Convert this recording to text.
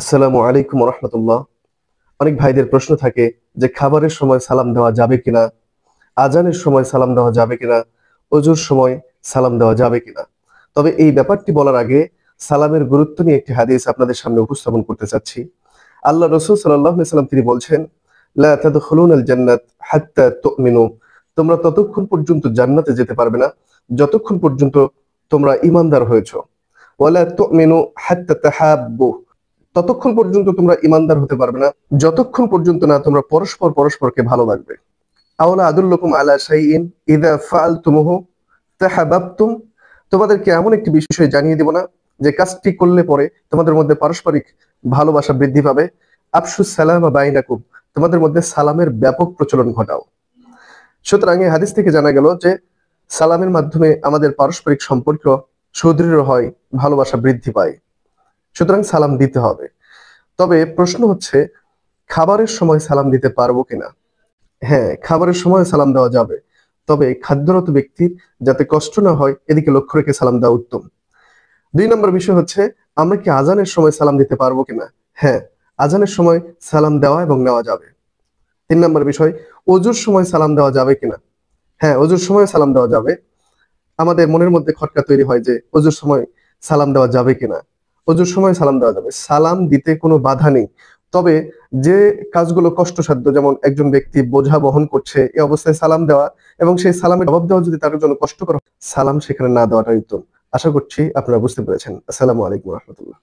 আসসালামু আলাইকুম রহমতুল্লাহ। অনেক ভাইদের প্রশ্ন থাকে যে খাবারের সময় সালাম দেওয়া যাবে কিনা, আজানের সময় সালাম দেওয়া যাবে কিনা, অজুর সময় সালাম দেওয়া যাবে কিনা। তবে এই ব্যাপারটি বলার আগে সালামের গুরুত্ব নিয়ে একটি হাদিস আপনাদের সামনে উপস্থাপন করতে চাচ্ছি। আল্লাহ রসুল সাল্লাল্লাহু আলাইহি সাল্লাম তিনি বলছেন, লা তাদখুলুনাল জান্নাত হাত্তা তুমিনু, তোমরা ততক্ষণ পর্যন্ত জান্নাতে যেতে পারবে না যতক্ষণ পর্যন্ত তোমরা ঈমানদার হয়েছো। ওয়ালা তুমিনু হাত্তা তাহাব্বু, ততক্ষণ পর্যন্ত তোমরা ইমানদার হতে পারবে না যতক্ষণ পর্যন্ত না তোমরা পরস্পর পরস্পরকে ভালোবাসবে। আওলা আদুল্লুকুম আলা শাইইন ইযা ফাআলতুমুহু তাহাব্বাবতুম, তোমাদেরকে এমন একটি বিষয় জানিয়ে দিব না যে কাজটি করলে পরে তোমাদের মধ্যে পারস্পরিক ভালোবাসা বৃদ্ধি পাবে। আফশুস সালামা বাইনাকুম, তোমাদের মধ্যে সালামের ব্যাপক প্রচলন ঘটাও। সুতরাং এই হাদিস থেকে জানা গেল যে সালামের মাধ্যমে আমাদের পারস্পরিক সম্পর্ক সুদৃঢ় হয়, ভালোবাসা বৃদ্ধি পায়। সুতরাং সালাম দিতে হবে। তবে প্রশ্ন হচ্ছে, খাবারের সময় সালাম দিতে পারবো কিনা? হ্যাঁ, খাবারের সময় সালাম দেওয়া যাবে, তবে খাদ্যরত ব্যক্তির যাতে কষ্ট না হয় এদিকে লক্ষ্য রেখে সালাম দেওয়া উত্তম। 2 নম্বর বিষয় হচ্ছে, আমরা কি আজানের সময় সালাম দিতে পারবো কিনা? হ্যাঁ, আজানের সময় সালাম দেওয়া এবং নেওয়া যাবে। 3 নম্বর বিষয়, অজুর সময় সালাম দেওয়া যাবে কিনা? হ্যাঁ, অজুর সময় সালাম দেওয়া যাবে। আমাদের মনের মধ্যে খটকা তৈরি হয় যে অজুর সময় সালাম দেওয়া যাবে কিনা। অজুর সময় সালাম দেওয়া যাবে, সালাম দিতে কোনো বাধা নেই। তবে যে কাজগুলো কষ্টসাধ্য, যেমন একজন ব্যক্তি বোঝা বহন করছে, এই অবস্থায় সালাম দেওয়া এবং সেই সালামের জবাব দেওয়া যদি তার জন্য কষ্টকর হয়, সালাম সেখানে না দেওয়াটাই উত্তম। আশা করছি আপনারা বুঝতে পেরেছেন। আসসালামু আলাইকুম রহমতুল্লাহ।